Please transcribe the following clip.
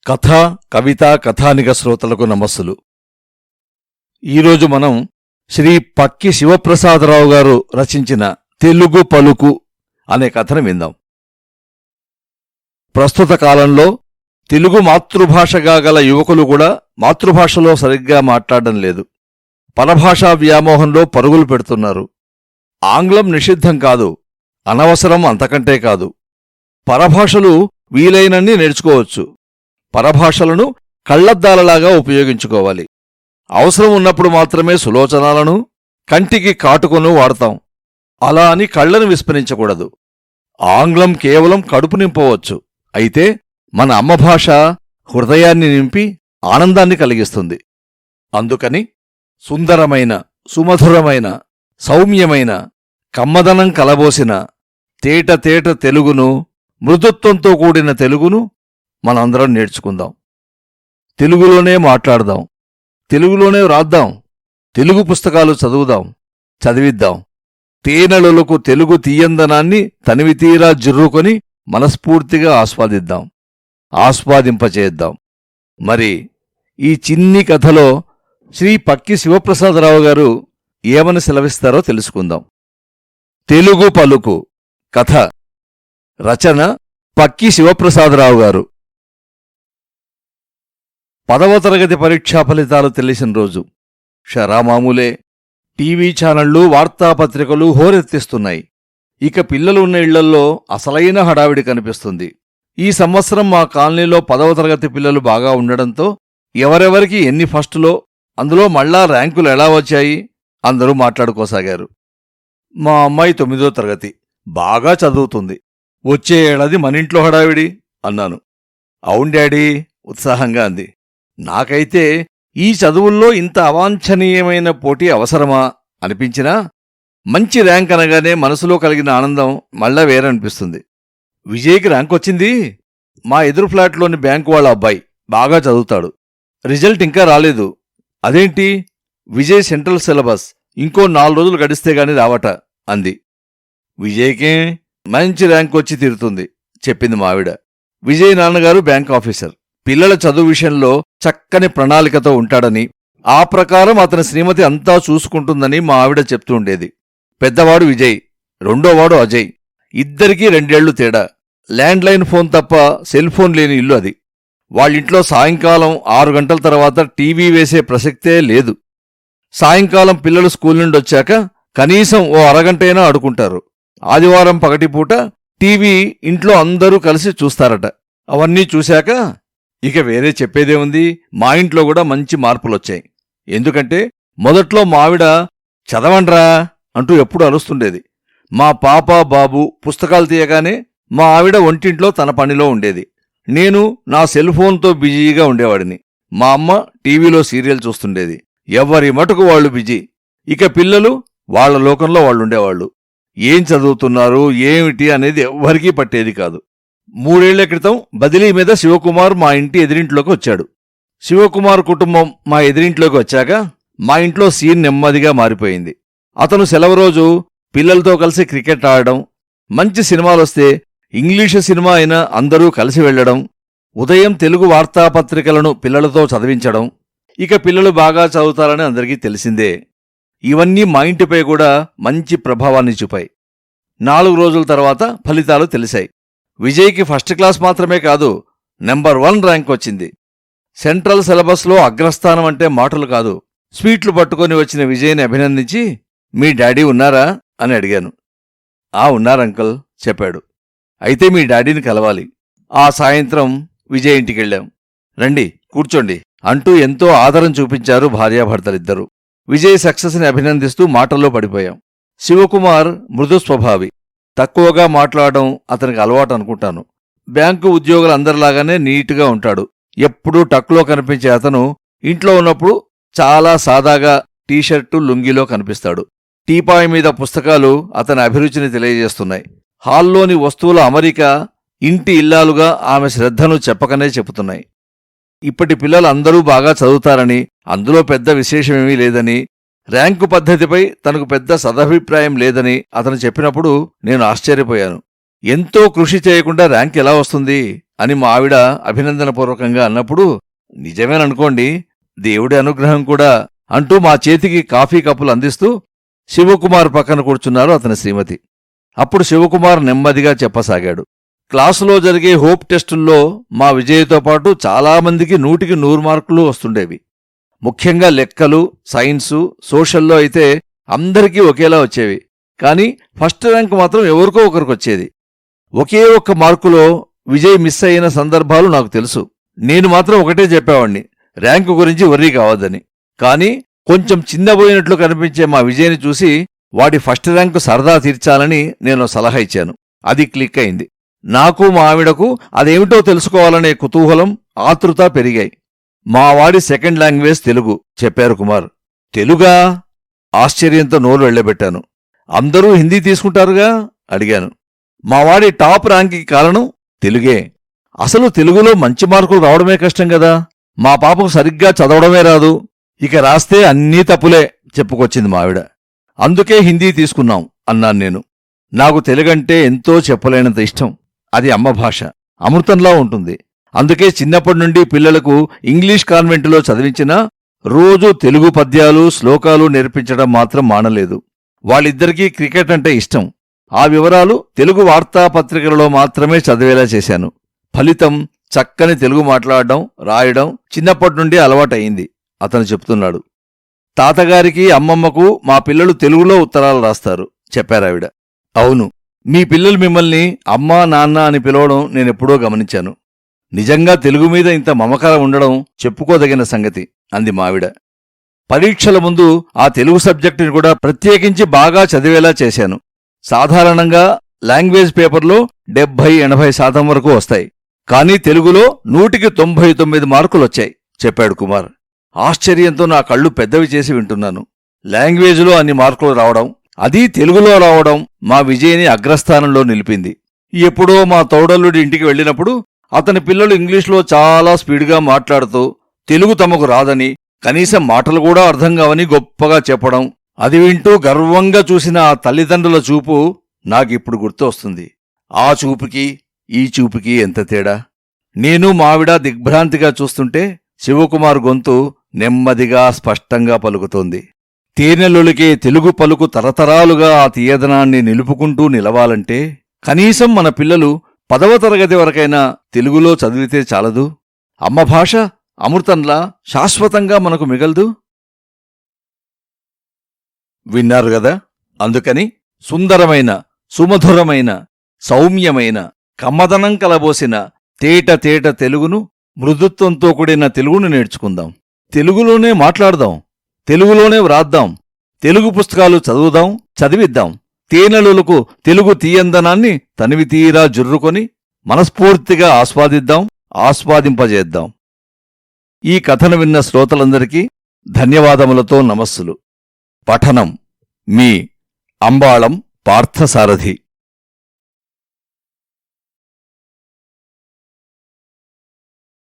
కథ కవిత కథానిక శ్రోతలకు నమస్సులు. ఈరోజు మనం శ్రీ పక్కి శివప్రసాదరావు గారు రచించిన తెలుగు పలుకు అనే కథను విందాం. ప్రస్తుత కాలంలో తెలుగు మాతృభాషగా గల యువకులు కూడా మాతృభాషలో సరిగ్గా మాట్లాడడం లేదు. పరభాషా వ్యామోహంలో పరుగులు పెడుతున్నారు. ఆంగ్లం నిషిద్ధం కాదు, అనవసరం అంతకంటే కాదు. పరభాషలు వీలైనన్ని నేర్చుకోవచ్చు. పరభాషలను కళ్లద్దాలలాగా ఉపయోగించుకోవాలి. అవసరం ఉన్నప్పుడు మాత్రమే సులోచనాలను, కంటికి కాటుకొను వాడతాం. అలా అని కళ్లను విస్మరించకూడదు. ఆంగ్లం కేవలం కడుపు నింపవచ్చు. అయితే మన అమ్మ భాష హృదయాన్ని నింపి ఆనందాన్ని కలిగిస్తుంది. అందుకని సుందరమైన, సుమధురమైన, సౌమ్యమైన, కమ్మదనం కలబోసిన తేట తెలుగును, మృదుత్వంతో కూడిన తెలుగును మనందరం నేర్చుకుందాం. తెలుగులోనే మాట్లాడదాం, తెలుగులోనే వ్రాద్దాం, తెలుగు పుస్తకాలు చదువుదాం, చదివిద్దాం. తేనెలలకు తెలుగు తీయందనాన్ని తనివితీరా జుర్రుకొని మనస్ఫూర్తిగా ఆస్వాదిద్దాం, ఆస్వాదింపచేద్దాం. మరి ఈ చిన్ని కథలో శ్రీ పక్కి శివప్రసాదరావు గారు ఏమని సెలవిస్తారో తెలుసుకుందాం. తెలుగు పలుకు కథ రచన పక్కి శివప్రసాదరావు గారు. 10వ తరగతి పరీక్షా ఫలితాలు తెలిసిన రోజు. షరామామూలే. టీవీ ఛానళ్లు, వార్తాపత్రికలు హోరెత్తిస్తున్నాయి. ఇక పిల్లలు ఉన్న ఇళ్లల్లో అసలైన హడావిడి కనిపిస్తుంది. ఈ సంవత్సరం మా కాలనీలో 10వ తరగతి పిల్లలు బాగా ఉండడంతో ఎవరెవరికి ఎన్ని ఫస్టులో, అందులో మళ్ళా ర్యాంకులు ఎలా వచ్చాయి అందరూ మాట్లాడుకోసాగారు. మా అమ్మాయి 9వ తరగతి, బాగా చదువుతుంది. వచ్చే ఏడాది మనింట్లో హడావిడి అన్నాను. అవును డాడీ, ఉత్సాహంగా అంది. నాకైతే ఈ చదువుల్లో ఇంత అవాంఛనీయమైన పోటీ అవసరమా అనిపించినా మంచి ర్యాంక్ అనగానే మనసులో కలిగిన ఆనందం మళ్ళా వేరనిపిస్తుంది. విజయ్కి ర్యాంక్ వచ్చింది. మా ఎదురు ఫ్లాట్లోని బ్యాంకు వాళ్ళ అబ్బాయి బాగా చదువుతాడు. రిజల్ట్ ఇంకా రాలేదు. అదేంటి, విజయ్ సెంట్రల్ సిలబస్ ఇంకో 4 రోజులు గడిస్తే గాని రావట అంది. విజయ్కే మంచి ర్యాంక్ వచ్చి తీరుతుంది చెప్పింది మావిడ. విజయ్ నాన్నగారు బ్యాంక్ ఆఫీసర్. పిల్లల చదువు విషయంలో చక్కని ప్రణాళికతో ఉంటాడని, ఆ ప్రకారం అతని శ్రీమతి అంతా చూసుకుంటుందని మా ఆవిడ చెప్తూ ఉండేది. పెద్దవాడు విజయ్, రెండోవాడు అజయ్. ఇద్దరికీ 2 ఏళ్లు తేడా. ల్యాండ్లైన్ ఫోన్ తప్ప సెల్ ఫోన్ లేని ఇల్లు అది. వాళ్ళింట్లో సాయంకాలం 6 గంటల తర్వాత టీవీ వేసే ప్రసక్తే లేదు. సాయంకాలం పిల్లలు స్కూల్ నుండి వచ్చాక కనీసం ఓ అరగంటైనా ఆడుకుంటారు. ఆదివారం పగటిపూట టీవీ ఇంట్లో అందరూ కలిసి చూస్తారట. అవన్నీ చూశాక ఇక వేరే చెప్పేదే ఉంది. మా ఇంట్లో కూడా మంచి మార్పులొచ్చాయి. ఎందుకంటే మొదట్లో మావిడ చదవండ్రా అంటూ ఎప్పుడు అరుస్తుండేది. మా పాప బాబు పుస్తకాలు తీయగానే మా ఆవిడ ఒంటింట్లో తన పనిలో ఉండేది. నేను నా సెల్ ఫోన్తో బిజీగా ఉండేవాడిని. మా అమ్మ టీవీలో సీరియల్ చూస్తుండేది. ఎవ్వరి మటుకు వాళ్ళు బిజీ. ఇక పిల్లలు వాళ్ల లోకంలో వాళ్ళుండేవాళ్లు. ఏం చదువుతున్నారు ఏమిటి అనేది ఎవ్వరికీ పట్టేది కాదు. 3 ఏళ్ల క్రితం బదిలీ మీద శివకుమార్ మా ఇంటి ఎదిరింట్లోకి వచ్చాడు. శివకుమార్ కుటుంబం మా ఎదిరింట్లోకి వచ్చాక మా ఇంట్లో సీన్ నెమ్మదిగా మారిపోయింది. అతను సెలవు రోజు పిల్లలతో కలిసి క్రికెట్ ఆడడం, మంచి సినిమాలొస్తే ఇంగ్లీషు సినిమా అయినా అందరూ కలిసి వెళ్లడం, ఉదయం తెలుగు వార్తాపత్రికలను పిల్లలతో చదివించడం. ఇక పిల్లలు బాగా చదువుతారని అందరికీ తెలిసిందే. ఇవన్నీ మా ఇంటిపై కూడా మంచి ప్రభావాన్ని చూపాయి. 4 రోజుల తర్వాత ఫలితాలు తెలిసాయి. విజయ్కి ఫస్ట్ క్లాస్ మాత్రమే కాదు, నెంబర్ 1 ర్యాంక్ వచ్చింది. సెంట్రల్ సిలబస్లో అగ్రస్థానం అంటే మాటలు కాదు. స్వీట్లు పట్టుకొని వచ్చిన విజయ్ని అభినందించి, మీ డాడీ ఉన్నారా అని అడిగాను. ఉన్నారంకల్ చెప్పాడు. అయితే మీ డాడీని కలవాలి. ఆ సాయంత్రం విజయ్ ఇంటికెళ్ళాం. రండి కూర్చోండి అంటూ ఎంతో ఆదరం చూపించారు భార్యాభర్తలిద్దరూ. విజయ్ సక్సెస్ని అభినందిస్తూ మాటల్లో పడిపోయాం. శివకుమార్ మృదు స్వభావి. తక్కువగా మాట్లాడడం అతనికి అలవాటు అనుకుంటాను. బ్యాంకు ఉద్యోగులందరిలాగానే నీటుగా ఉంటాడు. ఎప్పుడూ టక్లో కనిపించే అతను ఇంట్లో ఉన్నప్పుడు చాలా సాదాగా టీషర్టు లుంగీలో కనిపిస్తాడు. టీపాయ్ మీద పుస్తకాలు అతని అభిరుచిని తెలియజేస్తున్నాయి. హాల్లోని వస్తువుల అమరిక ఇంటి ఇల్లాలుగా ఆమె శ్రద్ధను చెప్పకనే చెబుతున్నాయి. ఇప్పటి పిల్లలు అందరూ బాగా చదువుతారని, అందులో పెద్ద విశేషమేమీ లేదని, ర్యాంకు పద్ధతిపై తనకు పెద్ద సదభిప్రాయం లేదని అతను చెప్పినప్పుడు నేను ఆశ్చర్యపోయాను. ఎంతో కృషి చేయకుండా ర్యాంక్ ఎలా వస్తుంది? అని మా ఆవిడ అభినందనపూర్వకంగా అన్నప్పుడు, నిజమేననుకోండి, దేవుడి అనుగ్రహం కూడా అంటూ మా చేతికి కాఫీ కప్పులు అందిస్తూ శివకుమార్ పక్కన కూర్చున్నారు అతని శ్రీమతి. అప్పుడు శివకుమార్ నెమ్మదిగా చెప్పసాగాడు. క్లాసులో జరిగే హోప్ టెస్టుల్లో మా విజయ్తో పాటు చాలామందికి 100కి 100 మార్కులు వస్తుండేవి. ముఖ్యంగా లెక్కలు, సైన్సు, సోషల్లో అయితే అందరికీ ఒకేలా వచ్చేవి. కానీ ఫస్ట్ ర్యాంక్ మాత్రం ఎవరికో ఒకరికొచ్చేది. ఒకే ఒక్క మార్కులో విజయ్ మిస్ అయిన సందర్భాలు నాకు తెలుసు. నేను మాత్రం ఒకటే చెప్పేవాణ్ణి, ర్యాంకు గురించి వర్రీ కావద్దని. కానీ కొంచెం చిన్నబోయినట్లు కనిపించే మా విజయ్ని చూసి వాడి ఫస్ట్ ర్యాంకు సరదా తీర్చాలని నేను సలహా ఇచ్చాను. అది క్లిక్ అయింది. నాకు మా ఆవిడకు అదేమిటో తెలుసుకోవాలనే కుతూహలం, ఆతృత పెరిగాయి. మా వాడి సెకండ్ లాంగ్వేజ్ తెలుగు చెప్పారు కుమార్. తెలుగా? ఆశ్చర్యంతో నోరు వెళ్లబెట్టాను. అందరూ హిందీ తీసుకుంటారుగా అడిగాను. మావాడి టాప్ ర్యాంక్కి కారణం తెలుగే. అసలు తెలుగులో మంచి మార్కులు రావడమే కష్టం కదా. మా పాపకు సరిగ్గా చదవడమే రాదు. ఇక రాస్తే అన్నీ తప్పులే చెప్పుకొచ్చింది మావిడ. అందుకే హిందీ తీసుకున్నాం అన్నాను నేను. నాకు తెలుగంటే ఎంతో చెప్పలేనంత ఇష్టం. అది అమ్మ భాష, అమృతంలా ఉంటుంది. అందుకే చిన్నప్పటి నుండి పిల్లలకు ఇంగ్లీష్ కాన్వెంటులో చదివించినా రోజూ తెలుగు పద్యాలు, శ్లోకాలు నేర్పించడం మాత్రం మానలేదు. వాళ్ళిద్దరికీ క్రికెట్ అంటే ఇష్టం. ఆ వివరాలు తెలుగు వార్తాపత్రికలలో మాత్రమే చదివేలా చేశాను. ఫలితం చక్కని తెలుగు మాట్లాడడం, రాయడం చిన్నప్పటి నుండి అలవాటయింది అతను చెప్తున్నాడు. తాతగారికి, అమ్మమ్మకు మా పిల్లలు తెలుగులో ఉత్తరాలు రాస్తారు చెప్పారావిడ. అవును, మీ పిల్లలు మిమ్మల్ని అమ్మా, నాన్న అని పిలవడం నేనెప్పుడో గమనించాను. నిజంగా తెలుగు మీద ఇంత మమకారం ఉండడం చెప్పుకోదగిన సంగతి అంది మావిడ. పరీక్షల ముందు ఆ తెలుగు సబ్జెక్టుని కూడా ప్రత్యేకించి బాగా చదివేలా చేశాను. సాధారణంగా లాంగ్వేజ్ పేపర్లో 70-80% వరకు వస్తాయి. కానీ తెలుగులో 100కి 99 మార్కులొచ్చాయి చెప్పాడు కుమార్. ఆశ్చర్యంతో నా కళ్ళు పెద్దవి చేసి వింటున్నాను. లాంగ్వేజ్లో అన్ని మార్కులు రావడం, అదీ తెలుగులో రావడం మా విజయ్ని అగ్రస్థానంలో నిలిపింది. ఎప్పుడో మా తోడల్లుడి ఇంటికి వెళ్ళినప్పుడు అతని పిల్లలు ఇంగ్లీష్లో చాలా స్పీడ్గా మాట్లాడుతూ తెలుగు తమకు రాదని, కనీసం మాటలు కూడా అర్థం కావని గొప్పగా చెప్పడం, అది వింటూ గర్వంగా చూసిన ఆ తల్లిదండ్రుల చూపు నాకిప్పుడు గుర్తు వస్తుంది. ఆ చూపుకి ఈ చూపుకి ఎంత తేడా. నేను మావిడ దిగ్భ్రాంతిగా చూస్తుంటే శివకుమార్ గొంతు నెమ్మదిగా స్పష్టంగా పలుకుతోంది. తేనెలొలికే తెలుగు పలుకు తరతరాలుగా ఆ తీయదనాన్ని నిలుపుకుంటూ నిలవాలంటే కనీసం మన పిల్లలు 10వ తరగతి వరకైనా తెలుగులో చదివితే చాలదు? అమ్మ భాష అమృతంలా శాశ్వతంగా మనకు మిగలదు? విన్నారు గదా. అందుకని సుందరమైన, సుమధురమైన, సౌమ్యమైన, కమ్మదనం కలబోసిన తేట తెలుగును, మృదుత్వంతో కూడిన తెలుగును నేర్చుకుందాం. తెలుగులోనే మాట్లాడదాం, తెలుగులోనే వ్రాద్దాం, తెలుగు పుస్తకాలు చదువుదాం, చదివిద్దాం. తేనెలులకు తెలుగు తీయందనాన్ని తనివితీరా జుర్రుకొని మనస్ఫూర్తిగా ఆస్వాదిద్దాం, ఆస్వాదింపజేద్దాం. ఈ కథను విన్న శ్రోతలందరికీ ధన్యవాదములతో నమస్సులు. పఠనం మీ అంబాళం పార్థసారథి.